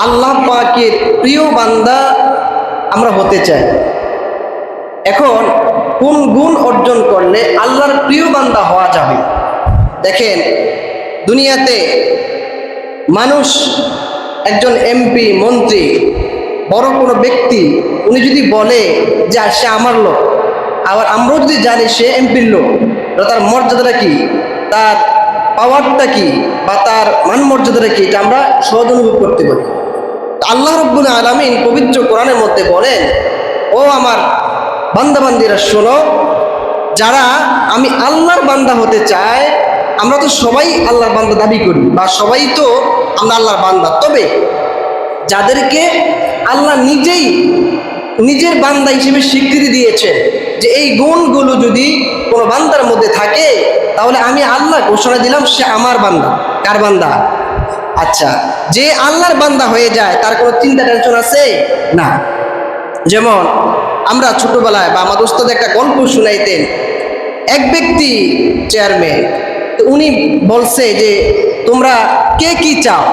আল্লাহ পাকের প্রিয় বান্দা আমরা হতে চাই। এখন কোন গুণ অর্জন করলে আল্লাহর প্রিয় বান্দা হওয়া যাবে? দেখেন, দুনিয়াতে মানুষ, একজন এমপি, মন্ত্রী, বড় কোনো ব্যক্তি, উনি যদি বলে যে সে আমার লোক, আবার আমরাও যদি জানি সে এমপির লোক, তার মর্যাদাটা কি, তার পাওয়ারটা কি, বা তার মান মর্যাদাটা কি, এটা আমরা সহজ অনুভব করতে পারি। আল্লাহ রাব্বুল আলামিন পবিত্র কোরআনের মধ্যে বলেন, ও আমার বান্দাবান্দিরা শোনো, যারা আমি আল্লাহর বান্দা হতে চাই, আমরা তো সবাই আল্লাহর বান্দা দাবি করি, বা সবাই তো আমরা আল্লাহর বান্দা, তবে যাদেরকে আল্লাহ নিজেই নিজের বান্দা হিসেবে স্বীকৃতি দিয়েছেন যে এই গুণগুলো যদি কোনো বান্দার মধ্যে থাকে, তাহলে আমি আল্লাহ ঘোষণা দিলাম সে আমার বান্দা। কার বান্দা? আচ্ছা, যে আল্লাহর বান্দা হয়ে যায় তার কোনো চিন্তা টেনশন আছে না। যেমন আমরা ছোটবেলায় বা আমার দোস্তদের একটা গল্প শুনাইতেন। এক ব্যক্তি চেয়ারম্যান, তো উনি বলছে যে তোমরা কে কি চাও,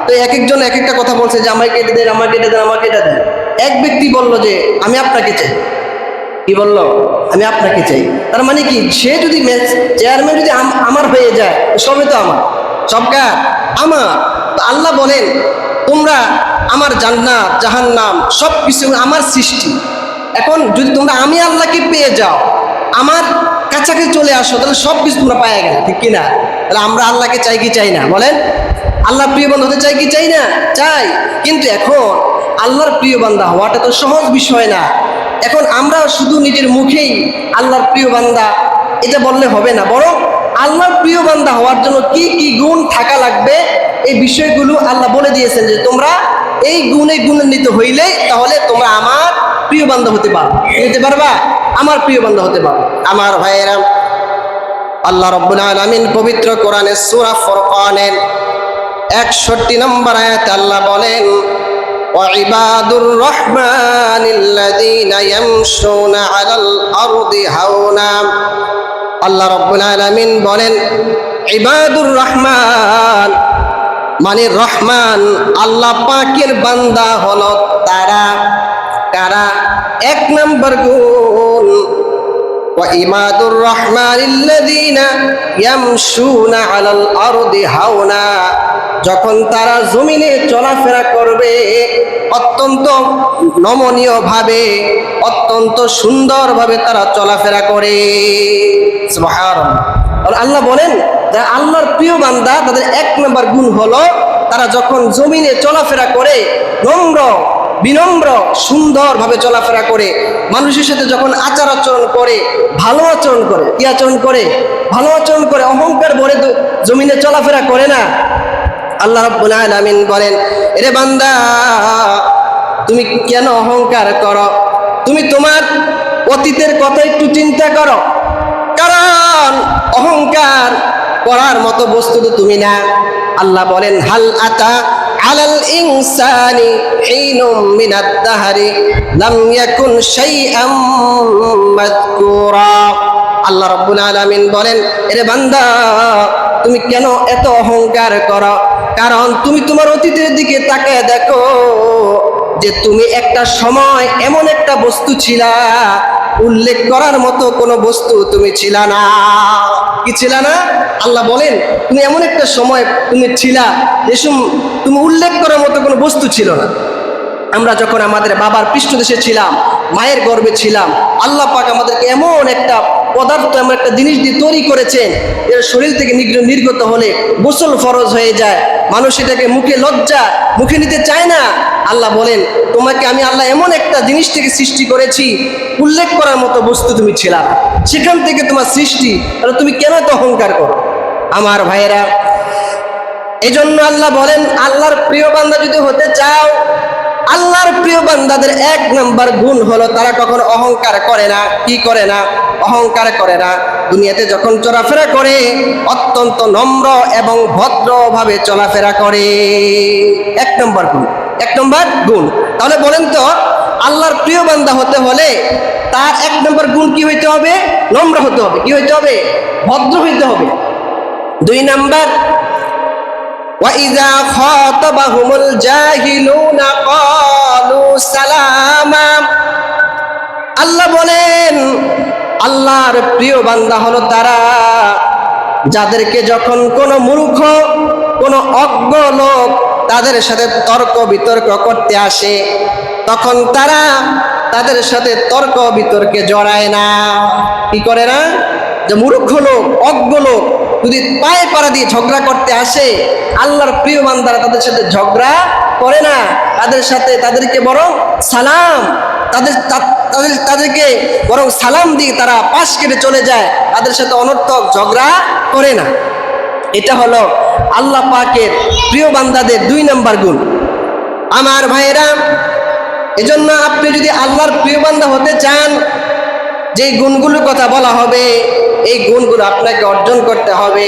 তো এক একজন এক একটা কথা বলছে যে আমাকে এটা দেন, আমাকে এটা দেন, আমাকে এটা দেন। এক ব্যক্তি বলল যে আমি আপনাকে চাই। কি বলল? আমি আপনাকে চাই। তার মানে কি, সে যদি চেয়ারম্যান যদি আমার হয়ে যায়, সবে তো আমার, সব কার? আমার। তো আল্লাহ বলেন, তোমরা আমার জান্নাত জাহান্নাম সব কিছু আমার সৃষ্টি। এখন যদি তোমরা আমি আল্লাহকে পেয়ে যাও, আমার কাছাকাছি চলে আসো, তাহলে সব কিছু তোমরা পায়ে গেলে, ঠিক কিনা? তাহলে আমরা আল্লাহকে চাই কি চাই না বলেন? আল্লাহর প্রিয় বান্দা হতে চাই কি চাই না? চাই। কিন্তু এখন আল্লাহর প্রিয় বান্দা হওয়াটা তো সহজ বিষয় না। এখন আমরা শুধু নিজের মুখেই আল্লাহর প্রিয় বান্দা এটা বললে হবে না, বরং আল্লাহর প্রিয় বান্দা হওয়ার জন্য কি কি গুণ থাকা লাগবে, এই বিষয়গুলো আল্লাহ বলে দিয়েছেন যে তোমরা এই গুণান্বিত হইলেই তাহলে তোমরা আমার প্রিয় বান্দা হতে পারবা, আমার প্রিয় বান্দা হতে পারো। আমার ভাইয়েরা, আল্লাহ রাব্বুল আলামিন পবিত্র কোরআনের সূরা ফুরকানের 61 নম্বর আয়াতে আল্লাহ বলেন, ওয়াইবাদুর রহমানিল্লাযীনা ইয়ামশুনা আলাল আরদি হাওনা। আল্লাহ রাব্বুল আলামিন বলেন, ইবাদুর রহমান মানে রহমান আল্লাহ পাকের বান্দা হলো তারা। কারা? এক নম্বর গুণ, ওয়াইবাদুর রহমানিল্লাযীনা ইয়ামশুনা আলাল আরদি হাওনা। যখন তারা জমিনে চলাফেরা করবে অত্যন্ত নমনীয় ভাবে, অত্যন্ত সুন্দরভাবে তারা চলাফেরা করে। সুবহানাল্লাহ। আল্লাহ বলেন, যারা আল্লাহর প্রিয় বান্দা তাদের এক নম্বর গুণ হলো তারা যখন জমিনে চলাফেরা করে নম্র বিনম্র সুন্দরভাবে চলাফেরা করে, মানুষের সাথে যখন আচার আচরণ করে ভালো আচরণ করে। কি আচরণ করে? ভালো আচরণ করে। অহংকার ভরে তো জমিনে চলাফেরা করে না। আল্লাহ রাব্বুল আলামিন বলেন, এরে বান্দা, তুমি কেন অহংকার করো? তুমি তোমার অতীতের কথা একটু চিন্তা করো, কারণ অহংকার করার মতো বস্তু তো তুমি না। আল্লাহ বলেন, হাল আতা আলাল ইনসানি হিনুম মিনাদ দাহরি লাম ইয়াকুন শাইআম মাযকুরা। আল্লাহ রাব্বুল আলামিন বলেন, এরে বান্দা, তুমি কেন এত অহংকার করো? কারণ তুমি তোমার অতীতের দিকে তাকায় দেখো যে তুমি একটা সময় এমন একটা বস্তু ছিলা, উল্লেখ করার মতো কোনো বস্তু তুমি ছিলা না। কি ছিলা না? আল্লাহ বলেন, তুমি এমন একটা সময় তুমি ছিলা যে তুমি উল্লেখ করার মতো কোনো বস্তু ছিল না। আমরা যখন আমাদের বাবার পৃষ্ঠদেশে ছিলাম, মায়ের গর্ভে ছিলাম, আল্লাহ পাক আমাদেরকে এমন একটা পদার্থ, এমন একটা জিনিস দিয়ে তৈরি করেছেন, এর শরীর থেকে নির্গত হলে গোসল ফরজ হয়ে যায়। মানুষ এটাকে মুখে নিতে চায় না। আল্লাহ বলেন, তোমাকে আমি আল্লাহ এমন একটা জিনিস থেকে সৃষ্টি করেছি, উল্লেখ করার মতো বস্তু তুমি ছিলা, সেখান থেকে তোমার সৃষ্টি, আর তুমি কেন তো অহংকার করো? আমার ভাইয়েরা, এই জন্য আল্লাহ বলেন, আল্লাহর প্রিয় বান্দা যদি হতে চাও, আল্লাহর প্রিয় বান্দাদের এক নম্বর গুণ হলো তারা কখনো অহংকার করে না। কি করে না? অহংকার করে না। দুনিয়াতে যখন চলাফেরা করে অত্যন্ত নম্র এবং ভদ্রভাবে চলাফেরা করে। এক নম্বর গুণ। তাহলে বলেন তো, আল্লাহর প্রিয় বান্দা হতে হলে তার এক নম্বর গুণ কি হইতে হবে? নম্র হতে হবে। কি হইতে হবে? ভদ্র হইতে হবে। দুই নাম্বার, وإذا خاطبهم الجاهلون قالوا سلاما। আল্লাহ বলেন আল্লাহর প্রিয় বান্দা হলো তারা যাদেরকে যখন কোনো মূর্খ কোনো অজ্ঞ লোক তাদের সাথে তর্ক বিতর্ক করতে আসে তখন তারা তাদের সাথে তর্ক বিতর্কে জড়ায় না। কি করে না? যে মূর্খ লোক অজ্ঞ লোক যদি পায়ে পাড়া দিয়ে ঝগড়া করতে আসে আল্লাহর প্রিয় বান্দারা তাদের সাথে ঝগড়া করে না, তাদেরকে বরং সালাম তাদেরকে বরং সালাম দিয়ে তারা পাশ কেটে চলে যায়, তাদের সাথে অনর্থক ঝগড়া করে না। এটা হলো আল্লাহ পাকের প্রিয় বান্দাদের 2 নম্বর গুণ। আমার ভাইয়েরা, এজন্য আপনি যদি আল্লাহর প্রিয় বান্দা হতে চান, যে গুণগুলোর কথা বলা হবে এই গুণগুলো আপনাকে অর্জন করতে হবে,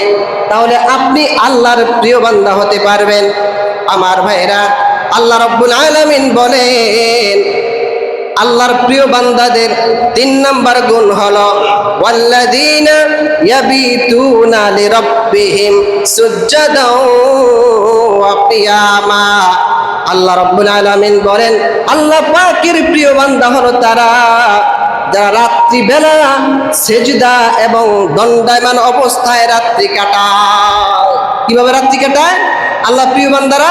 তাহলে আপনি আল্লাহর প্রিয় বান্দা হতে পারবেন। আমার ভাইয়েরা, আল্লাহ রাব্বুল আলামিন বলেন আল্লাহর প্রিয় বান্দাদের 3 নম্বর গুণ হলো ওয়াল্লাযীনা ইয়াবিতুনা লিরাব্বিহিম সুজদাও ওয়া কিয়ামা। আল্লাহ রাব্বুল আলামিন বলেন আল্লাহ পাকের প্রিয় বান্দা হলো তারা যারা রাত্রিবেলা সেজদা এবং দণ্ডায়মান অবস্থায় রাত্রি কাটায়। কিভাবে রাত্রি কাটায়? আল্লাহ প্রিয় বান্দারা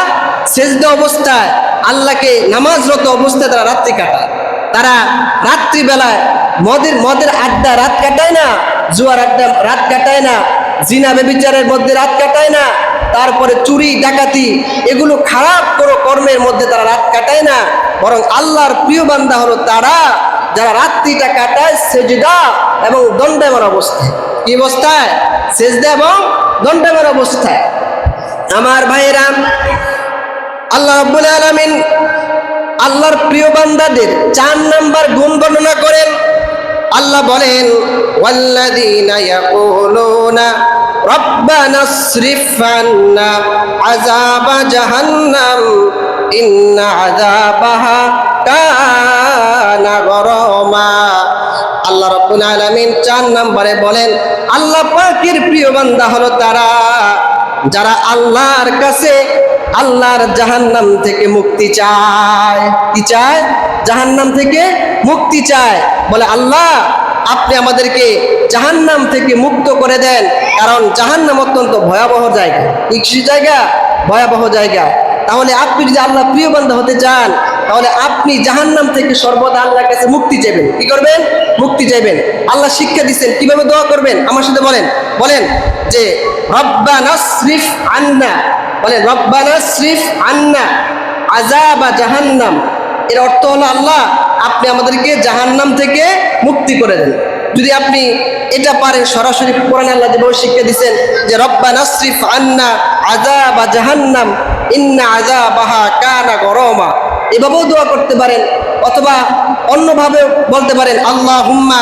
সেজদা অবস্থায়, আল্লাহকে নামাজরত অবস্থায় তারা রাত্রি কাটায়। তারা রাত্রিবেলায় মদের আড্ডা রাত কাটায় না, জুয়ার আড্ডা রাত কাটায় না, জিনা ব্যভিচারের মধ্যে রাত কাটায় না, তারপরে চুরি ডাকাতি এগুলো খারাপ কোনো কর্মের মধ্যে তারা রাত কাটায় না, বরং আল্লাহর প্রিয় বান্দা হলো তারা যারা রাত্রিটা কাটায় সেজদা এবং দণ্ডায়মান অবস্থায়। কি অবস্থায়? সেজদা এবং দণ্ডায়মান অবস্থায়। আমার ভাইয়েরা, আল্লাহ রাব্বুল আলামিন আল্লাহর প্রিয় বান্দাদের 4 নম্বর গুণ বর্ণনা করেন। আল্লাহ বলেন ওয়াল্লাযীনা ইয়াকুলুনা রব্বানা ইসরিফ আন্না আযাবা জাহান্নাম ইন্না আযাবাহা কানা গরামা। আল্লাহ রাব্বুল আলামিন 4 নম্বরে বলেন আল্লাহ পাকের প্রিয় বান্দা হলো তারা যারা আল্লাহর কাছে আল্লাহর জাহান্নাম থেকে মুক্তি চায়। কি চায়? জাহান্নাম থেকে মুক্তি চায়। বলে আল্লাহ আপনি আমাদেরকে জাহান্নাম থেকে মুক্ত করে দেন, কারণ জাহান্নাম অত্যন্ত ভয়াবহ জায়গা। কি জায়গা? ভয়াবহ জায়গা। তাহলে আপনি যদি আল্লাহ প্রিয় বান্দা হতে চান, তাহলে আপনি জাহান্নাম থেকে সর্বদা আল্লাহর কাছে মুক্তি চাইবেন। কি করবেন? মুক্তি চাইবেন। আল্লাহ শিক্ষা দিচ্ছেন কিভাবে দোয়া করবেন, আমার সাথে বলেন যে রব্বানা ইসরিফ আন্না, বলেন রব্বানা ইসরিফ আন্না আযাবা জাহান্নাম। এর অর্থ হলো আল্লাহ আপনি আমাদেরকে জাহান্নাম থেকে মুক্তি করে দেন। যদি আপনি এটা পারেন, সরাসরি কোরআনে আল্লাহ যেভাবে শিক্ষা দিচ্ছেন যে রব্বানা ইসরিফ আন্না আযাবা জাহান্নাম ইন্না আযাবাহা কানা গরামা, এভাবেও দোয়া করতে পারেন। অথবা অন্যভাবে বলতে পারেন আল্লাহুম্মা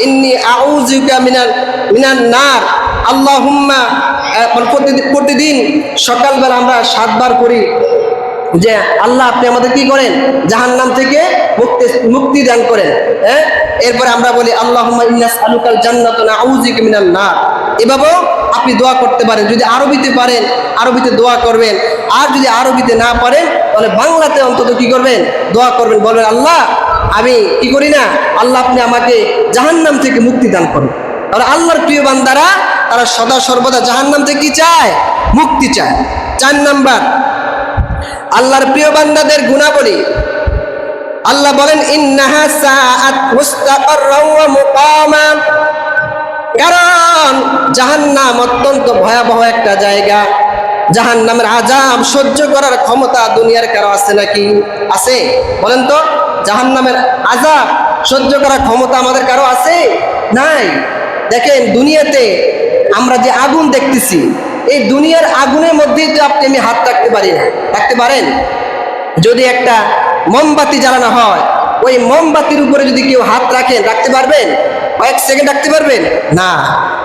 ইন্নী আউযুকা মিনান নার। আল্লাহুম্মা, প্রতিদিন সকালবেলা আমরা 7 বার করি যে আল্লাহ আপনি আমাদের কি করেন? জাহান্নাম থেকে মুক্তি দান করেন। এরপরে আমরা বলি আল্লাহুম্মা ইন্নী আসআলুকাল জান্নাতা ওয়া আউযুকা মিনান নার। এভাবেও আপনি দোয়া করতে পারেন। যদি আরবিতে পারেন আরবিতে দোয়া করবেন, আর যদি আরবিতে না পারেন তাহলে বাংলাতে অন্তত কি করবেন? দোয়া করবেন। বলবেন আল্লাহ আমি কি করি না, আল্লাহ আপনি আমাকে জাহান্নাম থেকে মুক্তি দান করুন। তাহলে আল্লাহর প্রিয় বান্দারা তারা সদা সর্বদা জাহান্নাম থেকে কি চায়? মুক্তি চায়। 4 নাম্বার আল্লাহর প্রিয় বান্দাদের গুণাবলী। আল্লাহ বলেন ইন্নাহা সাআত মুস্তাকাররাও ওয়া মুকামা। কারণ জাহান্নাম অত্যন্ত ভয়াবহ একটা জায়গা। জাহান্নামের আযাব সহ্য করার ক্ষমতা দুনিয়ার কারো আছে নাকি? আছে? বলেন তো, জাহান্নামের আযাব সহ্য করার ক্ষমতা আমাদের কারো আছে? নাই। দেখেন দুনিয়াতে আমরা যে আগুন দেখতেছি, এই দুনিয়ার আগুনের মধ্যেই তো আপনি আমি হাত রাখতে পারি না। রাখতে পারেন? যদি একটা মোমবাতি জ্বালানো হয়, ওই মোমবাতির উপরে যদি কেউ হাত রাখেন, রাখতে পারবেন? কয়েক সেকেন্ড রাখতে পারবেন না।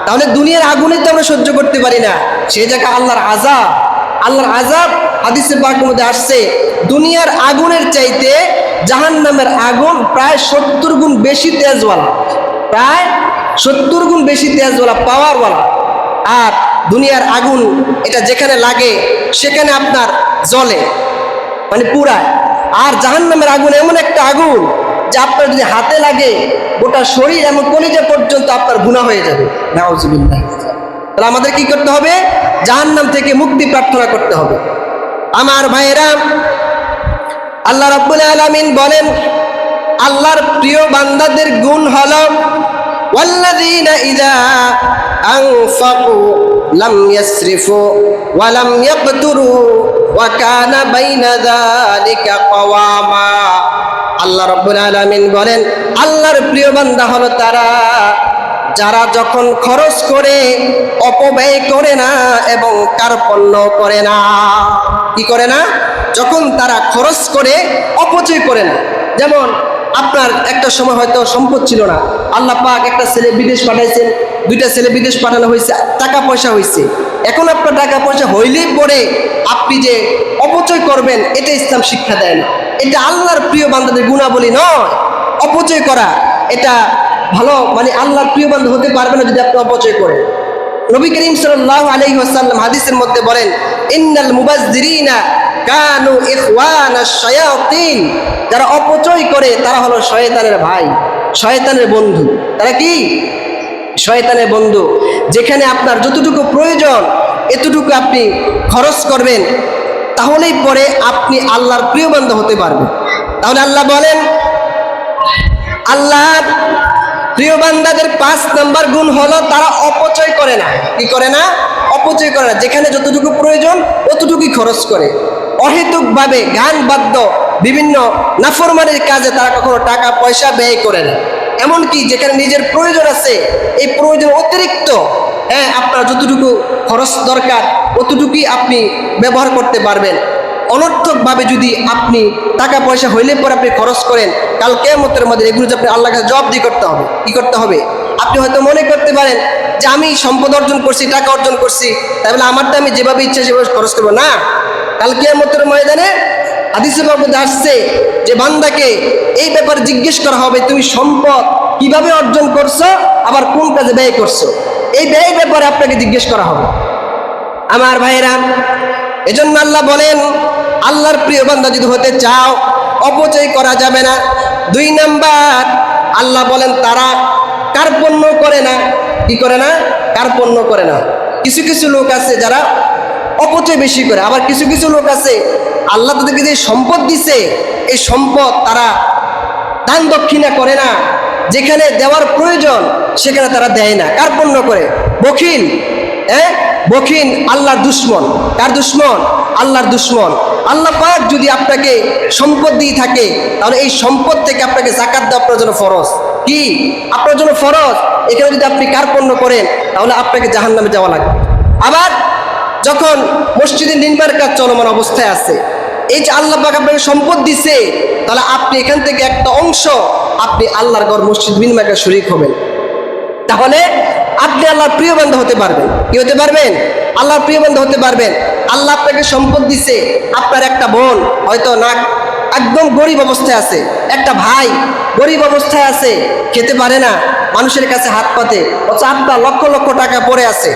তাহলে দুনিয়ার আগুনে তো আমরা সহ্য করতে পারি না, সেই জায়গায় আল্লাহর আযাব হাদিসে পাকের মধ্যে আসছে দুনিয়ার আগুনের চাইতে জাহান্নামের আগুন প্রায় 70 গুণ বেশি তেজওয়ালা, প্রায় 70 গুণ বেশি তেজওয়ালা, পাওয়ারওয়ালা। আর দুনিয়ার আগুন এটা যেখানে লাগে সেখানে আপনার জ্বলে, মানে পুরায়। আর জাহান্নামের আগুন এমন একটা আগুন যে আপনার যদি হাতে লাগে গোটা শরীর এমন কলিজা পর্যন্ত আপনার গুনাহ হয়ে যাবে। নাউজুবিল্লাহ। তাহলে আমাদের কি করতে হবে? জাহান্নাম থেকে মুক্তি প্রার্থনা করতে হবে। আমার ভাইয়েরা, আল্লাহ রাব্বুল আলামিন বলেন আল্লাহর প্রিয় বান্দাদের গুণ হলো ওয়াল্লাযীনা ইযা আনফাকু লাম ইয়াসরিফু ওয়া লাম ইয়াকতুরু ওয়া কানা বাইনা যালিকা কাওয়ামা। আল্লাহ রাব্বুল আলামিন বলেন আল্লাহর প্রিয় বান্দা হলো তারা যারা যখন খরচ করে অপব্যয় করে না এবং কার্পণ্য করে না। কি করে না? যখন তারা খরচ করে অপচয় করে না। যেমন আপনার একটা সময় হয়তো সম্পদ ছিল না, আল্লাহ পাক একটা ছেলে বিদেশ পাঠাইছেন, দুইটা ছেলে বিদেশ পাঠানো হয়েছে, টাকা পয়সা হয়েছে। এখন আপনার টাকা পয়সা হইলেই পরে আপনি যে অপচয় করবেন এটা ইসলাম শিক্ষা দেয় না। এটা আল্লাহর প্রিয় বান্দাদের গুণাবলী নয়। অপচয় করা এটা ভালো, মানে আল্লাহর প্রিয় বান্দা হতে পারবে না যদি আপনি অপচয় করেন। নবী করিম সাল্লাল্লাহু আলাইহি ওয়াসাল্লাম হাদিসের মধ্যে বলেন ইন্নাল মুবাজ্জিরিনা কানু ইখওয়ানাশ শায়াতিন। যারা অপচয় করে তারা হলো শয়তানের ভাই, শয়তানের বন্ধু। তারা কি? শয়তানের বন্ধু। যেখানে আপনার যতটুকু প্রয়োজন এতটুকু আপনি খরচ করবেন, তাহলেই পরে আপনি আল্লাহর প্রিয় বান্দা হতে পারবেন। তাহলে আল্লাহ বলেন আল্লাহর প্রিয় বান্দাদের 5 নম্বর গুণ হলো তারা অপচয় করে না। কি করে না? অপচয় করে না। যেখানে যতটুকু প্রয়োজন ততটুকুই খরচ করে। অহেতুকভাবে গান বাদ্য বিভিন্ন নাফরমানির কাজে তারা কখনো টাকা পয়সা ব্যয় করে না। এমনকি যেখানে নিজের প্রয়োজন আছে এই প্রয়োজন অতিরিক্ত আপনার যতটুকু খরচ দরকার ততটুকুই আপনি ব্যবহার করতে পারবেন। অনর্থকভাবে যদি আপনি টাকা পয়সা হইলে পরে আপনি খরচ করেন, কাল কিয়ামতের মধ্যে এগুলো যে আপনি আল্লাহর কাছে জবাবদিহি করতে হবে। কি করতে হবে? আপনি হয়তো মনে করতে পারেন যে আমি সম্পদ অর্জন করছি, টাকা অর্জন করছি, তাই বলে আমারটা আমি যেভাবে ইচ্ছা সেভাবে খরচ করবো না। কাল কিয়ামতের ময়দানে হাদিসের মধ্যে আসছে যে বান্দাকে এই ব্যাপারে জিজ্ঞেস করা হবে তুমি সম্পদ কিভাবে অর্জন করছো, আবার কোন কাজে ব্যয় করছো। এই ব্যয় ব্যাপারে আপনাকে জিজ্ঞেস করা হবে। আমার ভাইয়েরা, এজন্য আল্লাহ বলেন আল্লাহর প্রিয় বান্দা যদি হতে চাও অপচয় করা যাবে না। 2 নাম্বার আল্লাহ বলেন তারা কার্পণ্য করে না। কি করে না? কার্পণ্য করে না। কিছু কিছু লোক আছে যারা অপচয় বেশি করে, আবার কিছু কিছু লোক আছে আল্লাহ তাদেরকে যে সম্পদ দিছে এই সম্পদ তারা দান দক্ষিণা করে না। যেখানে দেওয়ার প্রয়োজন সেখানে তারা দেয় না, কার্পণ্য করে। বখিল, বখিল আল্লাহর দুশমন। কার দুশমন? আল্লাহর দুশমন। আল্লাহ পাক যদি আপনাকে সম্পদ দিয়ে থাকে তাহলে এই সম্পদ থেকে আপনাকে যাকাত দেওয়া আপনার জন্য ফরজ। কি? আপনার জন্য ফরজ। এখানে যদি আপনি কার্পণ্য করেন তাহলে আপনাকে জাহান্নামে যাওয়া লাগবে। আবার যখন মসজিদে নির্মাণ কাজ চলমান অবস্থায় আছে, এই যে আল্লাহ পাক আপনাকে সম্পদ দিছে, তাহলে আপনি এখান থেকে একটা অংশ আপনি আল্লাহর ঘর মসজিদ নির্মাণ কাজ শরীক হবেন। তাহলে আপনি আল্লাহর প্রিয় বান্দা হতে পারবেন। কি হতে পারবেন? আল্লাহর প্রিয় বান্দা হতে পারবেন। আল্লাহ আপনাকে সম্পদ দিছে, আপনার একটা বোন হয়তো না একদম গরিব অবস্থায় আছে, একটা ভাই গরিব অবস্থায় আছে, খেতে পারে না, মানুষের কাছে হাত পাতে, অথচ আপনার লক্ষ লক্ষ টাকা পড়ে আছে,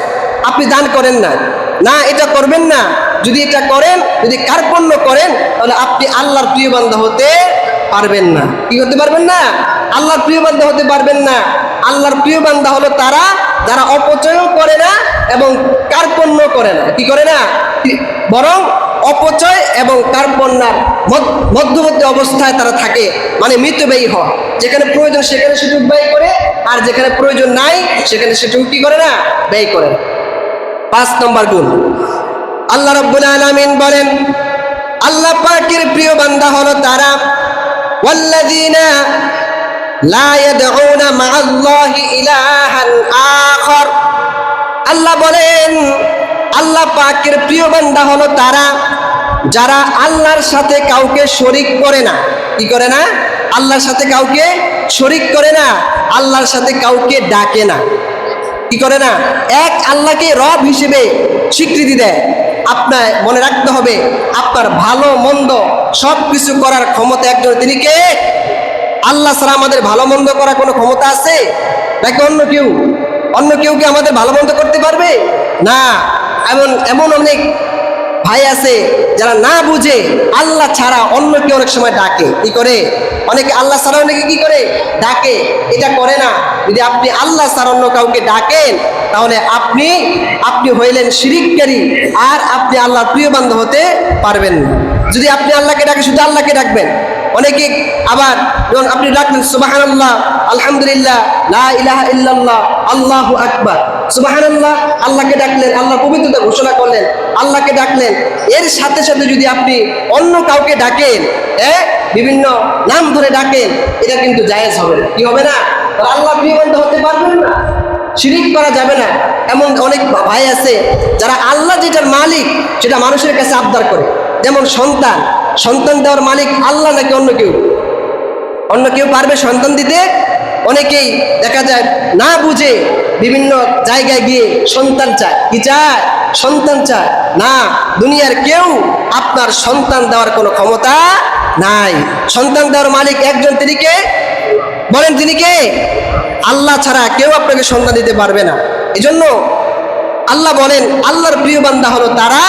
আপনি দান করেন না। না, এটা করবেন না। যদি এটা করেন, যদি কার্পণ্য করেন, তাহলে আপনি আল্লাহর প্রিয় বান্দা হতে পারবেন না। কি হতে পারবেন না? আল্লাহর প্রিয় বান্দা হতে পারবেন না। আল্লাহর প্রিয় বান্দা হলো তারা যারা অপচয়ও করে না এবং কার্পণ্য করে না। কি করে না? বরং অপচয় এবং কার্পণ্যের মধ্যবর্তী অবস্থায় তারা থাকে, মানে মিতব্যয়ী হয়। যেখানে প্রয়োজন সেখানে সেটুকু ব্যয় করে, আর যেখানে প্রয়োজন নাই সেখানে সেটুকু কি করে না? ব্যয় করে। 5 নম্বর গুণ আল্লাহ রাব্বুল আলামিন বলেন আল্লাহ পাকের প্রিয় বান্দা হলো তারা ওয়াল্লাযীনা লা ইয়াদউনা মা'আল্লাহি ইলাহান আখার। আল্লাহ বলেন আল্লাহ পাকের প্রিয় বান্দা হলো তারা যারা আল্লাহর সাথে কাউকে শরীক করে না। কি করে না? আল্লাহর সাথে কাউকে শরীক করে না, আল্লাহর সাথে কাউকে ডাকে না। কি করে না? এক আল্লাহকে রব হিসেবে স্বীকৃতি দেয়। আপনার মনে রাখতে হবে আপনার ভালো মন্দ সব কিছু করার ক্ষমতা একজন, তিনি কে? আল্লাহ ছাড়া আমাদের ভালো মন্দ করার কোনো ক্ষমতা আছে নাকি অন্য কেউ? অন্য কেউ কি আমাদের ভালো মন্দ করতে পারবে না। এমন এমন অনেক ভাই আছে যারা না বুঝে আল্লাহ ছাড়া অন্যকে অনেক সময় ডাকে, কি করে, অনেকে আল্লাহ ছাড়া অনেকে কি করে ডাকে, এটা করে না। যদি আপনি আল্লাহ ছাড়া অন্য কাউকে ডাকেন তাহলে আপনি হইলেন শিরিককারী, আর আপনি আল্লাহর প্রিয় বান্দা হতে পারবেন না। যদি আপনি আল্লাহকে ডাকে শুধু আল্লাহকে ডাকবেন, অনেকে আবার যখন আপনি ডাকলেন সুবহানাল্লাহ, আলহামদুলিল্লাহ, লা ইলাহা ইল্লাল্লাহ, আল্লাহু আকবার, সুবহানাল্লাহ, আল্লাহকে ডাকলেন, আল্লাহর পবিত্রতা ঘোষণা করলেন, আল্লাহকে ডাকলেন, এর সাথে সাথে যদি আপনি অন্য কাউকে ডাকেন, বিভিন্ন নাম ধরে ডাকেন, এটা কিন্তু জায়েজ হবে না, কি হবে না, আল্লাহ প্রিয় বান্দা হতে পারবেন না, শিরিক করা যাবে না। এমন অনেক ভাই আছে যারা আল্লাহ যেটার মালিক সেটা মানুষের কাছে আবদার করে, যেমন সন্তান দেওয়ার মালিক আল্লাহ নাকি অন্য কেউ পারবে সন্তান দিতে? অনেকেই দেখা যায় না বুঝে বিভিন্ন জায়গায় গিয়ে সন্তান চায়, কি চায়, সন্তান চায় না। দুনিয়ার কেউ আপনার সন্তান দেওয়ার কোনো ক্ষমতা নাই। সন্তান দেওয়ার মালিক একজন, তিনি কে বলেন? তিনি কে? আল্লাহ ছাড়া কেউ আপনাকে সন্তান দিতে পারবে না। এজন্য আল্লাহ বলেন আল্লাহর প্রিয় বান্দা হলো তারা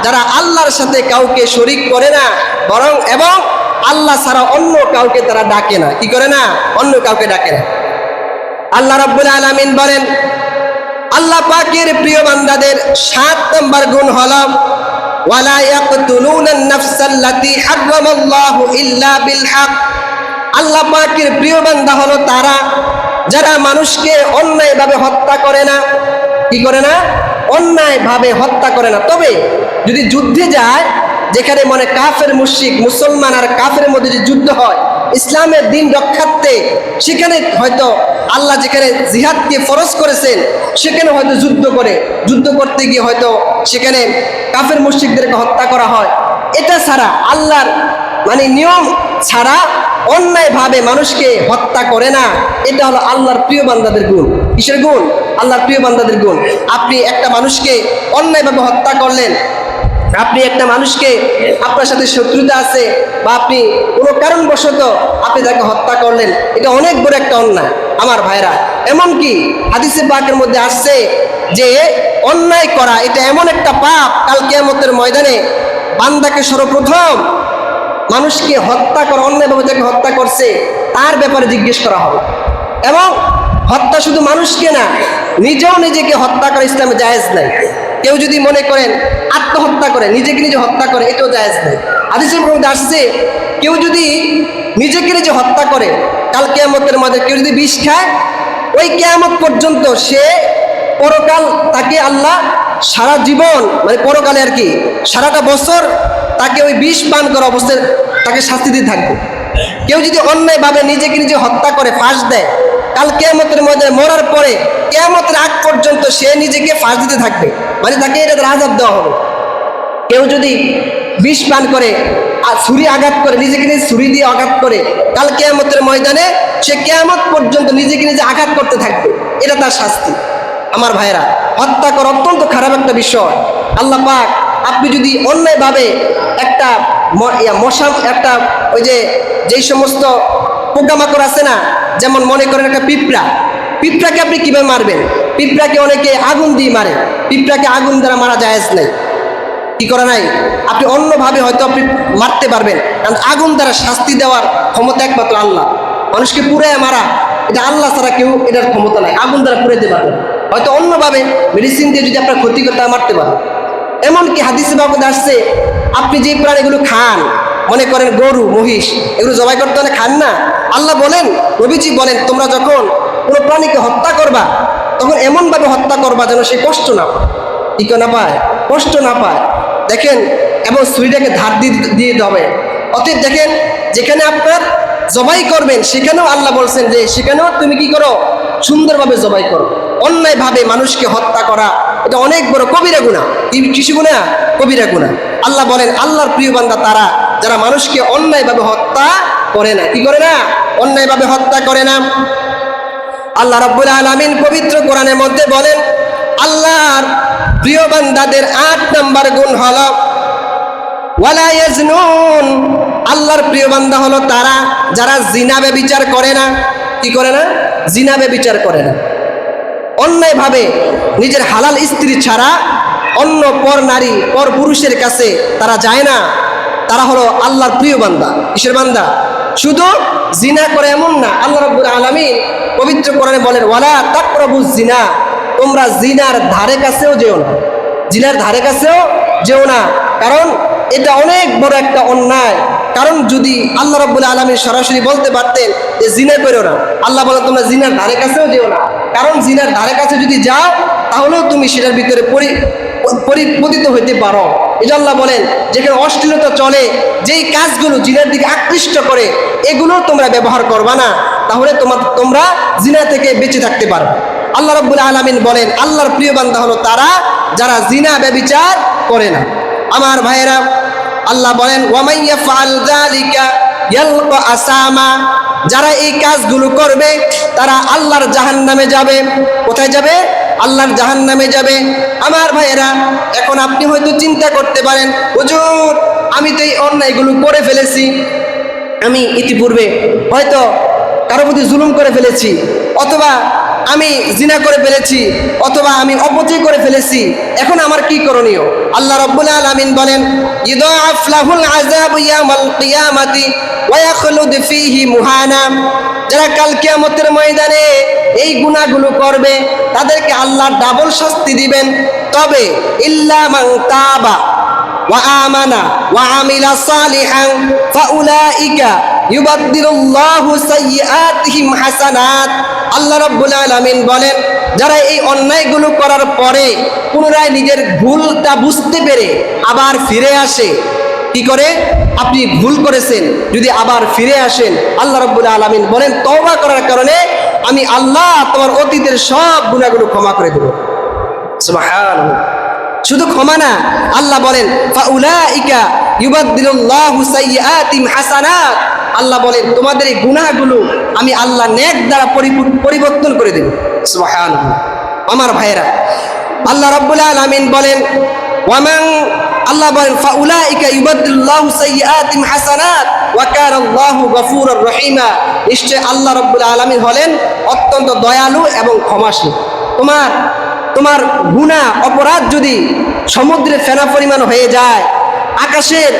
যারা আল্লাহর সাথে কাউকে শরীক করে না, বরং এবং আল্লাহ ছাড়া অন্য কাউকে তারা ডাকে না, কি করে না, অন্য কাউকে ডাকে না। আল্লাহ রাব্বুল আলামিন বলেন আল্লাহ পাকের প্রিয় বান্দাদের 7 নম্বর গুণ হলো ওয়ালা ইয়াকতুলুনান নাফসাল্লাতী হারামাল্লাহু ইল্লা বিল হক। আল্লাহ পাকের প্রিয় বান্দা হলো তারা যারা মানুষকে অন্যায়ভাবে হত্যা করে না, কি করে না, অন্যায়ভাবে হত্যা করে না। তবে যদি যুদ্ধে যায়, যেখানে মনে কাফের মুশরিক, মুসলমান আর কাফের মধ্যে যে যুদ্ধ হয় ইসলামের দিন রক্ষার্থে, সেখানে হয়তো আল্লাহ যেখানে জিহাদকে ফরজ করেছেন সেখানে হয়তো যুদ্ধ করতে গিয়ে হয়তো সেখানে কাফের মুশরিকদেরকে হত্যা করা হয়। এটা ছাড়া আল্লাহর নিয়ম ছাড়া অন্যায়ভাবে মানুষকে হত্যা করে না। এটা হলো আল্লাহর প্রিয় বান্দাদের গুণ। কিসের গুণ? আল্লাহর প্রিয় বান্দাদের গুণ। আপনি একটা মানুষকে অন্যায়ভাবে হত্যা করলেন, আপনি একটা মানুষকে, আপনার সাথে শত্রুতা আছে বা আপনি কোনো কারণবশত আপনি তাকে হত্যা করলেন, এটা অনেক বড় একটা অন্যায় আমার ভাইরা। এমনকি হাদিসে পাকের মধ্যে আসছে যে অন্যায় করা এটা এমন একটা পাপ, কাল কিয়ামতের ময়দানে বান্দাকে সর্বপ্রথম মানুষকে হত্যা করা, অন্যায়ভাবে যাকে হত্যা করছে তার ব্যাপারে জিজ্ঞেস করা হবে। এবং হত্যা শুধু মানুষকে না, নিজেও নিজেকে হত্যা করা ইসলামে জায়েজ নাই। কেউ যদি মনে করেন আত্মহত্যা করে, নিজেকে নিজে হত্যা করে, এটাও জায়েজ নাই। হাদিসের মধ্যে আসছে কেউ যদি নিজেকে নিজে হত্যা করে, কাল কিয়ামতের মধ্যে কেউ যদি বিষ খায়, ওই কিয়ামত পর্যন্ত সে পরকাল তাকে আল্লাহ সারা জীবন পরকালে আর কি সারাটা বছর তাকে ওই বিষ পান করা অবস্থায় তাকে শাস্তি দিয়ে থাকবে। কেউ যদি অন্যায়ভাবে নিজেকে নিজে হত্যা করে, ফাঁস দেয়, কাল কিয়ামতের মধ্যে মরার পরে কিয়ামতের আগ পর্যন্ত সে নিজেকে ফাঁস দিতে থাকবে, তাকে এটা আযাব দেওয়া হবে। কেউ যদি বিষ পান করে আর ছুরি আঘাত করে, নিজেকে নিজে ছুরি দিয়ে আঘাত করে, কাল কিয়ামতের ময়দানে সে কিয়ামত পর্যন্ত নিজেকে নিজে আঘাত করতে থাকবে, এটা তার শাস্তি। আমার ভাইরা, হত্যা করা অত্যন্ত খারাপ একটা বিষয়। আল্লাহ পাক আপনি যদি অন্যায়ভাবে একটা মশা, ওই যেই সমস্ত পোকামাকড় আছে না, যেমন মনে করেন একটা পিঁপড়াকে আপনি কিভাবে মারবেন? পিঁপড়াকে অনেকে আগুন দিয়ে মারে, পিঁপড়াকে আগুন দ্বারা মারা জায়েজ নাই, কি করা নাই। আপনি অন্যভাবে হয়তো আপনি মারতে পারবেন, কারণ আগুন দ্বারা শাস্তি দেওয়ার ক্ষমতা একমাত্র আল্লাহ। মানুষকে পুড়ে মারা এটা আল্লাহ ছাড়া কেউ এটার ক্ষমতা নাই, আগুন দ্বারা পুড়াইতে পারবেন। হয়তো অন্যভাবে মেডিসিন দিয়ে যদি আপনার ক্ষতি করতে মারতে পারেন। এমনকি হাদিসে বাবদ আসছে আপনি যে প্রাণীগুলো খান, মনে করেন গরু, মহিষ, এগুলো জবাই করতে হলে খান না। আল্লাহ বলেন, নবীজি বলেন, তোমরা যখন কোনো প্রাণীকে হত্যা করবা তখন এমনভাবে হত্যা করবা যেন সে কষ্ট না পায়, কি না পায়, কষ্ট না পায়। দেখেন, এবং ছুরিটাকে ধার দিয়ে দেবে। অতএব দেখেন, যেখানে আপনার জবাই করবেন সেখানেও আল্লাহ বলছেন যে সেখানেও তুমি কি করো, সুন্দরভাবে জবাই করো। অন্যায়ভাবে মানুষকে হত্যা করা এটা অনেক বড় কবিরা গুনাহ। কিছু গুনাহ, কবিরা গুনাহ। আল্লাহ বলেন আল্লাহর প্রিয় বান্দা তারা যারা মানুষকে অন্যায়ভাবে হত্যা করে না, কি করে না, অন্যায়ভাবে হত্যা করে না। আল্লাহ রাব্বুল আলামিন পবিত্র কোরআনের মধ্যে বলেন আল্লাহর প্রিয় বান্দাদের 8 নম্বর গুণ হলো ওয়ালা ইয়াজনুন। আল্লাহর প্রিয় বান্দা হলো তারা যারা জিনা ব্যভিচার করে না, কি করে না, জিনা ব্যভিচার করে না। অন্যায়ভাবে নিজের হালাল স্ত্রী ছাড়া অন্য পর নারী পর পুরুষের কাছে তারা যায় না, তারা হলো আল্লাহর প্রিয় বান্দা। কিসের বান্দা? শুধু জিনা করে এমন না, আল্লাহ রাব্বুল আলামিন পবিত্র কোরআনে বলেন ওয়ালা তাকরাবুজ জিনা, তোমরা জিনার ধারে কাছেও যেও না, জিনার ধারে কাছেও যেও না, কারণ এটা অনেক বড় একটা অন্যায়। কারণ যদি আল্লাহ রাব্বুল আলামিন সরাসরি বলতে পারতেন যে জিনা করো না, আল্লাহ বলেন তোমরা জিনার ধারে কাছেও যেও না, কারণ জিনার ধারে কাছে যদি যাও তাহলেও তুমি সেটার ভিতরে পতিত হইতে পারো। এটা আল্লাহ বলেন যেখানে অশ্লীলতা চলে, যেই কাজগুলো জিনার দিকে আকৃষ্ট করে, এগুলো তোমরা ব্যবহার করবা না, তাহলে তোমরা জিনা থেকে বেঁচে থাকতে পারবে। আল্লাহ রাব্বুল আলামিন বলেন আল্লাহর প্রিয় বান্দা হলো তারা যারা জিনা ব্যভিচার করে না। আমার ভাইয়েরা, আল্লাহ বলেন ওয়ামান ইয়াফআল যালিকা ইয়ালকা আসামা, যারা এই কাজগুলো করবে তারা আল্লাহর জাহান্নামে যাবে। কোথায় যাবে? আল্লাহর জাহান্নামে যাবে। আমার ভাইয়েরা, এখন আপনি হয়তো চিন্তা করতে পারেন হুজুর আমি তো এই অন্যায়গুলো করে ফেলেছি, আমি ইতিপূর্বে হয়তো কারো প্রতি জুলুম করে ফেলেছি, অথবা আমি জিনা করে ফেলেছি, অথবা আমি অপচয় করে ফেলেছি, এখন আমার কি করণীয়? আল্লাহ রাব্বুল আলামিন বলেন ইদাআফ লাহুল আযাবু ইয়াউমাল কিয়ামাতি ওয়া ইয়াখলুদ ফীহি মুহানা, যারা কাল কিয়ামতের ময়দানে এই গুনাহগুলো করবে তাদেরকে আল্লাহ ডাবল শাস্তি দিবেন। তবে ইল্লা মান তাবা ওয়া আমানা ওয়া আমিলা সালিহান ফাউলাইকা ইউবাদদিলুল্লাহু সাইয়্যাতিহিম হাসানাত। আল্লাহ রাব্বুল আলামিন বলেন যারা এই অন্যায়গুলো করার পরে পুনরায় নিজের ভুলটা বুঝতে পেরে আবার ফিরে আসে, কি করে? আপনি ভুল করেছেন, যদি আবার ফিরে আসেন, আল্লাহ রাব্বুল আলামিন বলেন তওবা করার কারণে আমি আল্লাহ তোমার অতীতের সব গুনাহগুলো ক্ষমা করে দেব। সুবহানাল্লাহ। শুধু ক্ষমা না, আল্লাহ বলেন ফাউলাইকা ইউবাদদিলুল্লাহু সাইয়্যাতিহিম হাসানাত, আল্লাহ বলেন তোমাদের এই গুনাহগুলো আমি আল্লাহ নেক দ্বারা পরিবর্তন করে দেব। সুবহানাল্লাহ। আমার ভাইয়েরা, আল্লাহ রাব্বুল আলামিন বলেন ওয়ামান, আল্লাহ বলেন ফাউলাইকা ইউবাদদিলুল্লাহু সাইয়্যাতিহিম হাসানাত ওয়া কানাল্লাহু গফুরুর রহিমা, নিশ্চয় আল্লাহ রাব্বুল আলামিন হলেন অত্যন্ত দয়ালু এবং ক্ষমাশীল। তোমার গুনাহ অপরাধ যদি সমুদ্রের ফেনা পরিমাণ হয়ে যায়, আকাশের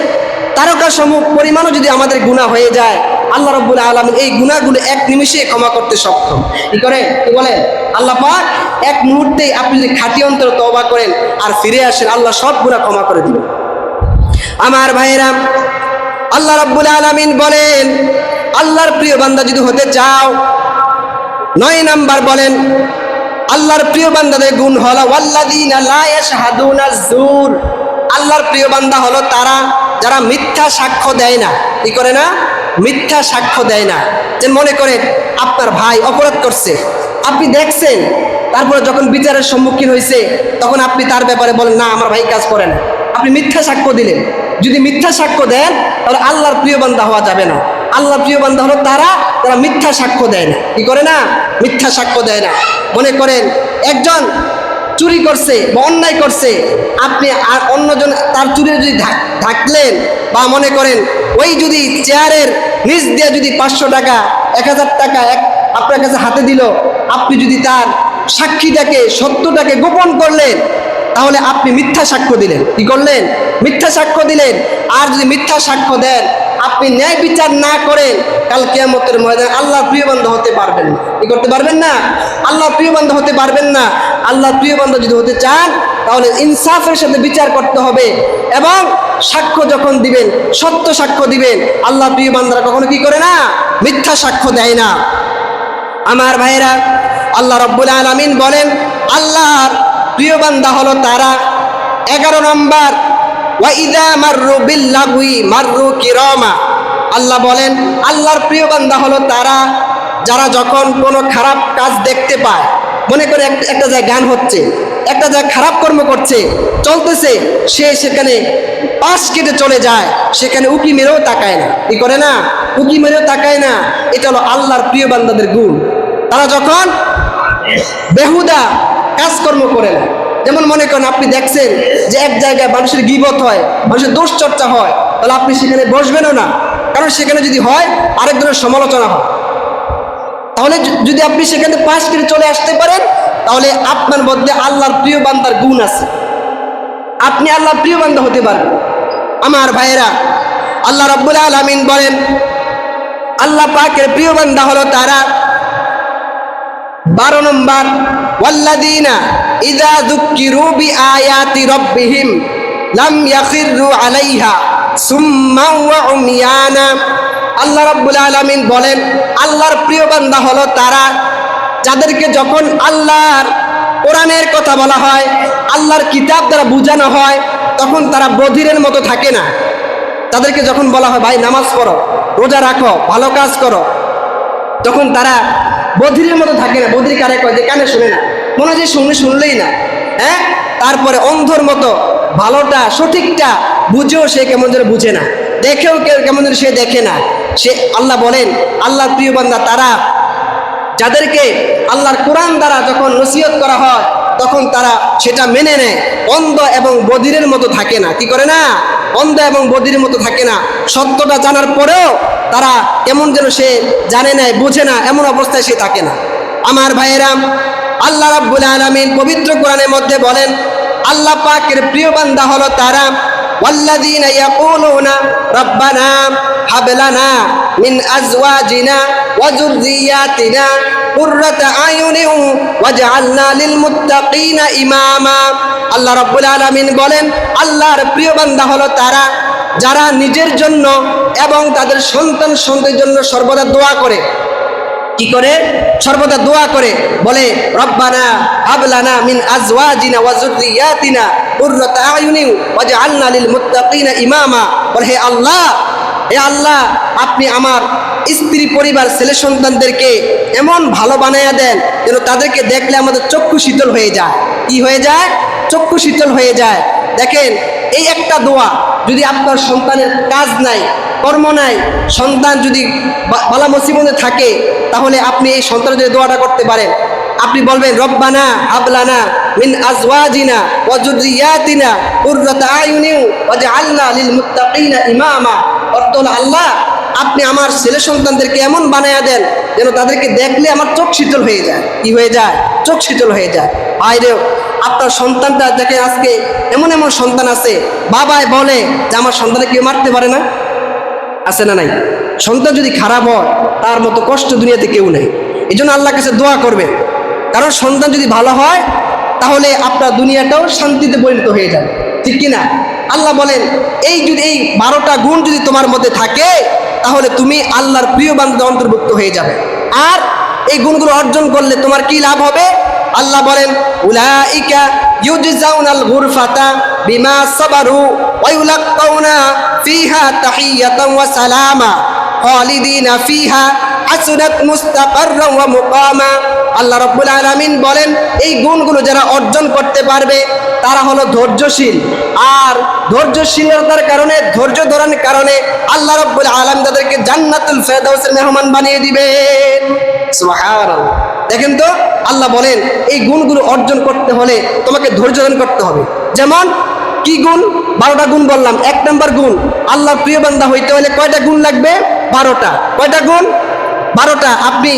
তারকা সমূহ পরিমাণও যদি আমাদের গুনাহ হয়ে যায়, আল্লাহ রাব্বুল আলামিন এই গুনাহগুলো এক নিমিষে ক্ষমা করতে সক্ষম। কি করে? কি বলেন? আল্লাহ পাক এক মুহূর্তেই আপনি যদি খাঁটি অন্তরে তওবা করেন আর ফিরে আসেন, আল্লাহ সব গুনাহ ক্ষমা করে দিবেন। আমার ভাইয়েরা, আল্লাহ রাব্বুল আলামিন বলেন আল্লাহর প্রিয় বান্দা যদি হতে চাও, 9 নাম্বার বলেন আল্লাহর প্রিয় বান্দাদের গুণ হলো ওয়াল্লাযীনা লা ইয়াশহাদুনা যুর, আল্লাহর প্রিয় বান্দা হলো তারা যারা মিথ্যা সাক্ষ্য দেয় না। কি করে না? মিথ্যা সাক্ষ্য দেয় না। যে মনে করেন আপনার ভাই অপরাধ করছে, আপনি দেখছেন, তারপরে যখন বিচারের সম্মুখীন হয়েছে তখন আপনি তার ব্যাপারে বলেন না আমার ভাই কাজ করে না, আপনি মিথ্যা সাক্ষ্য দিলেন। যদি মিথ্যা সাক্ষ্য দেন তাহলে আল্লাহর প্রিয় বান্দা হওয়া যাবে না। আল্লাহর প্রিয় বান্দা হলো তারা মিথ্যা সাক্ষ্য দেয় না। কি করে না? মিথ্যা সাক্ষ্য দেয় না। মনে করেন একজন চুরি করছে বা অন্যায় করছে, আপনি আর অন্যজন তার চুরি যদি ঢাকলেন, বা মনে করেন ওই যদি চেয়ারের নিচ দিয়ে যদি 500 টাকা 1000 টাকা আপনার কাছে হাতে দিল, আপনি যদি তার সাক্ষীটাকে সত্যটাকে গোপন করলেন, তাহলে আপনি মিথ্যা সাক্ষ্য দিলেন। কি করলেন? মিথ্যা সাক্ষ্য দিলেন। আর যদি মিথ্যা সাক্ষ্য দেন, আপনি ন্যায় বিচার না করেন, কাল কিয়ামতের ময়দানে আল্লাহর প্রিয় বান্দা হতে পারবেন না। কি করতে পারবেন না? আল্লাহর প্রিয় বান্দা হতে পারবেন না। আল্লাহর প্রিয় বান্দা যদি হতে চান তাহলে ইনসাফের সাথে বিচার করতে হবে, এবং সাক্ষ্য যখন দিবেন সত্য সাক্ষ্য দিবেন। আল্লাহর প্রিয় বান্দারা কখনো কি করে না? মিথ্যা সাক্ষ্য দেয় না। আমার ভাইরা, আল্লাহ রাব্বুল আলামিন বলেন আল্লাহর প্রিয় বান্দা হলো তারা 11 নম্বর ওয়া ইযা মাররু বিল লাগwi মাররু কিরামা, আল্লাহ বলেন আল্লাহর প্রিয় বান্দা হলো তারা যারা যখন কোনো খারাপ কাজ দেখতে পায়, মনে করে একটা জায়গায় গান হচ্ছে, একটা জায়গায় খারাপ কর্ম করছে চলতেছে, সে সেখানে পাশ কেটে চলে যায়, সেখানে উকি মেরেও তাকায় না। কি করে না? উকি মেরেও তাকায় না। এটা হলো আল্লাহর প্রিয় বান্দাদের গুণ। তারা যখন বেহুদা কাজকর্ম করে না, যেমন মনে করেন আপনি দেখছেন যে এক জায়গায় মানুষের গীবত হয়, মানুষের দোষ চর্চা হয়, তাহলে আপনি সেখানে বসবেনও না, কারণ সেখানে যদি হয় আরেকজনের সমালোচনা হয়। তাহলে যদি আপনি সেখানে পাশ করে চলে আসতে পারেন, তাহলে আপনার মধ্যে আল্লাহর প্রিয় বান্দার গুণ আছে, আপনি আল্লাহর প্রিয় বান্দা হতে পারবেন। আমার ভাইয়েরা, আল্লাহ রাব্বুল আলামিন বলেন আল্লাহ পাকের প্রিয় বান্দা হলো তারা, 12 নম্বর, ওয়াল্লাযীনা ইযা যুক্কিরু বিআয়াতি রাব্বিহিম লাম ইয়াখিরু আলাইহা সুম্মান ওয়া উমিয়ানা। আল্লাহ রাব্বুল আলামিন বলেন আল্লাহর প্রিয় বান্দা হলো তারা যাদেরকে যখন আল্লাহর কোরআনের কথা বলা হয়, আল্লাহর কিতাব দ্বারা বোঝানো হয়, তখন তারা বধিরের মতো থাকে না। তাদেরকে যখন বলা হয় ভাই নামাজ পড়ো, রোজা রাখো, ভালো কাজ করো, তখন তারা বধিরের মতো থাকে না। বধির কারে কয়? যে কানে শুনে না, মনে হয় যে শুনলেই না, হ্যাঁ। তারপরে অন্ধর মতো ভালোটা সঠিকটা বুঝেও সে কেমন যেন বুঝে না, দেখেও কেমন যেন সে দেখে না। সে আল্লাহ বলেন আল্লাহর প্রিয় বান্দা তারা যাদেরকে আল্লাহর কোরআন দ্বারা যখন নসিহত করা হয় তখন তারা সেটা মেনে নেয়, অন্ধ এবং বধিরের মতো থাকে না। কি করে না? অন্ধ এবং বধিরের মতো থাকে না। সত্যটা জানার পরেও তারা কেমন যেন সে জানে না, বুঝে না, এমন অবস্থায় সে থাকে না। আমার ভাইয়েরা, আল্লাহ রাব্বুল আলামিন পবিত্র কোরআনের মধ্যে বলেন আল্লাহ পাকের প্রিয় বান্দা হলো তারা, ওয়াল্লাযীনা ইয়াকুলুনা রাব্বানা হাব লানা মিন আজওয়াজিনা ওয়া যুররিয়াতিনা কুররাতা আয়ুনিন ওয়াজআলনা লিল মুত্তাকিনা ইমামা। আল্লাহ রাব্বুল আলামিন বলেন আল্লাহর প্রিয় বান্দা হলো তারা যারা নিজের জন্য এবং তাদের সন্তানের জন্য সর্বদা দোয়া করে। কি করে? সর্বদা দোয়া করে, বলে রব্বানা হাব লানা মিন আজওয়াজিনা ওয়া যুররিয়াতিনা কুররাতা আয়ুনিন ওয়াজআলনা লিল মুত্তাকিনা ইমামা। বলে হে আল্লাহ, হে আল্লাহ, আপনি আমার স্ত্রী পরিবার ছেলে সন্তানদেরকে এমন ভালো বানাইয়া দেন যেন তাদেরকে দেখলে আমাদের চক্ষু শীতল হয়ে যায়। কি হয়ে যায়? চক্ষু শীতল হয়ে যায়। দেখেন, এই একটা দোয়া যদি আপনার সন্তানের কাজ নাই, কর্ম নাই, সন্তান যদি বালা মুসিবতে থাকে, তাহলে আপনি এই সন্তানের যদি দোয়াটা করতে পারেন, আপনি বলবেন রব্বানা হাব লানা মিন আজওয়াজিনা ওয়া যুররিয়াতিনা কুররাতা আয়ুনিন ওয়াজআলনা লিল মুত্তাকিনা ইমামা। অর্থ হলো আল্লাহ, আপনি আমার ছেলে সন্তানদেরকে এমন বানায়া দেন যেন তাদেরকে দেখলে আমার চোখ শীতল হয়ে যায়। কি হয়ে যায়? চোখ শীতল হয়ে যায়। ভাইরেও, আপনার সন্তানটা দেখে আজকে এমন এমন সন্তান আছে, বাবাই বলে যে আমার সন্তানকে কেউ মারতে পারে না, আছে না নাই? সন্তান যদি খারাপ হয় তার মতো কষ্ট দুনিয়াতে কেউ নেই। এই জন্য আল্লাহর কাছে দোয়া করবে, কারণ সন্তান যদি ভালো হয় তাহলে আপনার দুনিয়াটাও শান্তিতে পরিণত হয়ে যাবে। ঠিক কিনা? আল্লাহ বলেন এই 12টা গুণ যদি তোমার মধ্যে থাকে তাহলে তুমি আল্লাহর প্রিয় বান্দার অন্তর্ভুক্ত হয়ে যাবে। আর এই গুণগুলো অর্জন করলে তোমার কি লাভ হবে? আল্লাহ বলেন উলাইকা ইউজজাউনাল গুরফাতা বিমা সাবারু ওয়া ইউলাক্কাউনা ফিহা তাহিয়াতান ওয়া সালামা খালিদিনা ফিহা হাসুনাত মুস্তাকাররান ওয়া মুকামা। আল্লাহ রাব্বুল আলামিন বলেন এই গুণগুলো যারা অর্জন করতে পারবে তারা হলো ধৈর্যশীল। আর ধৈর্যশীলতার কারণে, ধৈর্য ধরার কারণে আল্লাহ রাব্বুল আলামিন তাদেরকে জান্নাতুল ফেরদাউসের মেহমান বানিয়ে দিবেন। সুবহানাল্লাহ। দেখেন তো, আল্লাহ বলেন এই গুণগুলো অর্জন করতে হলে তোমাকে ধৈর্য ধারণ করতে হবে। যেমন কি গুণ? 12টা গুণ বললাম। 1 নম্বর গুণ, আল্লাহর প্রিয় বান্দা হইতে হলে কয়টা গুণ লাগবে? 12টা। কয়টা গুণ? 12টা। আপনি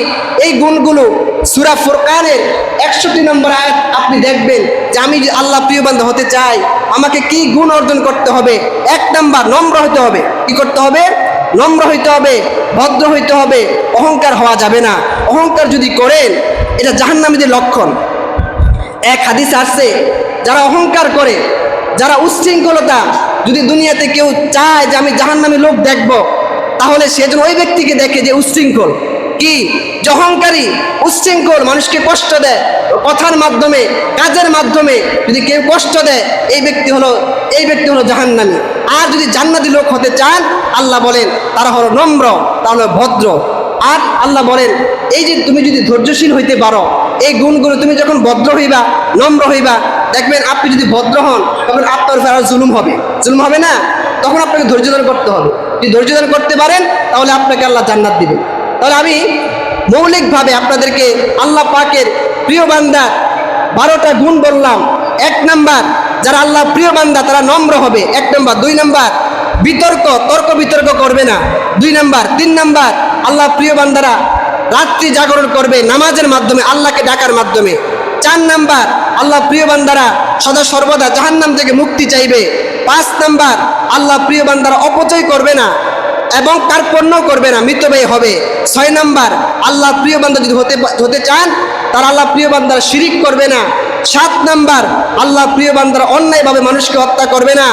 এই গুণগুলো সূরা ফুরকানের 61 নম্বর আয়াত আপনি দেখবেন যে আমি যদি আল্লাহ প্রিয় বান্দা হতে চাই আমাকে কি গুণ অর্জন করতে হবে। 1 নম্বর, নম্র হইতে হবে। কি করতে হবে? নম্র হইতে হবে, ভদ্র হইতে হবে, অহংকার হওয়া যাবে না। অহংকার যদি করেন এটা জাহান্নামীদের লক্ষণ। এক হাদিস আসছে, যারা অহংকার করে, যারা উচ্ছৃঙ্খলতা, যদি দুনিয়াতে কেউ চায় যে আমি জাহান্নামী লোক দেখব, তাহলে সে যেন ওই ব্যক্তিকে দেখে যে উচ্ছৃঙ্খল। কি? অহংকারী, উচ্ছৃঙ্খল, মানুষকে কষ্ট দেয় কথার মাধ্যমে, কাজের মাধ্যমে। যদি কেউ কষ্ট দেয় এই ব্যক্তি হলো জাহান্নামী। আর যদি জান্নাতি লোক হতে চান, আল্লাহ বলেন তারা হলো নম্র, তাহলে ভদ্র। আর আল্লাহ বলেন এই যে তুমি যদি ধৈর্যশীল হইতে পারো, এই গুণগুলো তুমি যখন ভদ্র হইবা, নম্র হইবা, দেখবেন আপনি যদি ভদ্র হন তখন আপনার উপর আর জুলুম হবে। জুলুম হবে না, তখন আপনাকে ধৈর্য ধারণ করতে হবে। যদি ধৈর্য ধারণ করতে পারেন তাহলে আপনাকে আল্লাহ জান্নাত দিবেন। তাহলে আমি মৌলিকভাবে আপনাদেরকে আল্লাহ পাকের প্রিয় বান্দার 12টা গুণ বললাম। 1 নাম্বার, যারা আল্লাহ প্রিয় বান্দা তারা নম্র হবে। 1 নাম্বার। 2 নাম্বার, তর্ক বিতর্ক করবে না। 2 নাম্বার। 3 নাম্বার, আল্লাহ প্রিয় বান্দারা রাত্রি জাগরণ করবে নামাজের মাধ্যমে, আল্লাহকে ডাকার মাধ্যমে। 4 নাম্বার, আল্লাহ প্রিয় বান্দারা সদা সর্বদা জাহান্নাম থেকে মুক্তি চাইবে। 5 নাম্বার, আল্লাহ প্রিয় বান্দারা অপচয় করবে না এবং কার্পণ্য করবে না, মিতব্যয়ী হবে। 6 নাম্বার, আল্লাহ প্রিয় বান্দা যদি হতে চান তারা আল্লাহ প্রিয় বান্দারা শিরিক করবে না। 7 নাম্বার, আল্লাহ প্রিয় বান্দারা অন্যায়ভাবে মানুষকে হত্যা করবে না।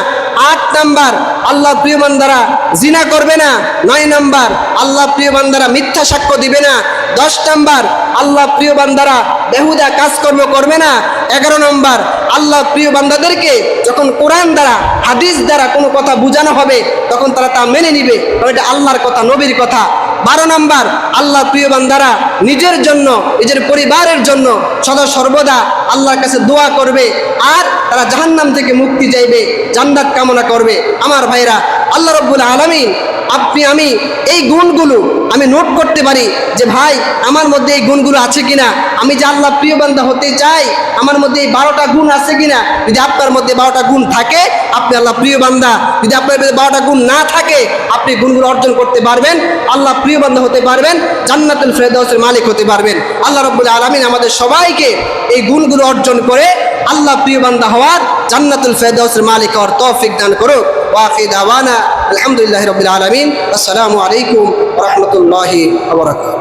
8 নাম্বার, আল্লাহ প্রিয় বান্দারা জিনা করবে না। 9 নাম্বার, আল্লাহ প্রিয় বান্দারা মিথ্যা সাক্ষ্য দিবে না। 10 নাম্বার, আল্লাহ প্রিয় বান্দারা বেহুদা কাজকর্ম করবে না। 11 নাম্বার, আল্লাহ প্রিয় বান্দাদেরকে যখন কোরআন দ্বারা হাদিস দ্বারা কোনো কথা বোঝানো হবে তখন তারা তা মেনে নিবে, এটা আল্লাহর কথা, নবীর কথা। 12 নাম্বার, আল্লাহ প্রিয় বান্দারা নিজের জন্য, নিজের পরিবারের জন্য সদা সর্বদা আল্লাহর কাছে দোয়া করবে আর তারা জাহান্নাম থেকে মুক্তি চাইবে, জান্নাত কামনা করবে। আমার ভাইরা, আল্লাহ রাব্বুল আলামিন আপনি আমি এই গুণগুলো আমি নোট করতে পারি যে ভাই আমার মধ্যে এই গুণগুলো আছে কিনা, আমি যে আল্লাহ প্রিয় বান্দা হতে চাই আমার মধ্যে এই 12টা গুণ আছে কিনা। যদি আপনার মধ্যে 12টা গুণ থাকে আপনি আল্লাহ প্রিয় বান্দা, যদি আপনার মধ্যে 12টা গুণ না থাকে আপনি গুণগুলো অর্জন করতে পারবেন, আল্লাহ প্রিয় বান্দা হতে পারবেন, জান্নাতুল ফেরদাউসের মালিক হতে পারবেন। আল্লাহ রাব্বুল আলামিন আমাদের সবাইকে এই গুণগুলো অর্জন করে আল্লাহ প্রিয় বান্দা হওয়ার, জান্নাতুল ফেরদাউসের মালিক হওয়ার তৌফিক দান করুক। ওয়া আখিরু দাওয়ানা আলহামদুলিল্লাহি রাব্বিল আলামিন। আসসালামু আলাইকুম ওয়া রাহমাতুল্লাহি ওয়া বারাকাতুহু।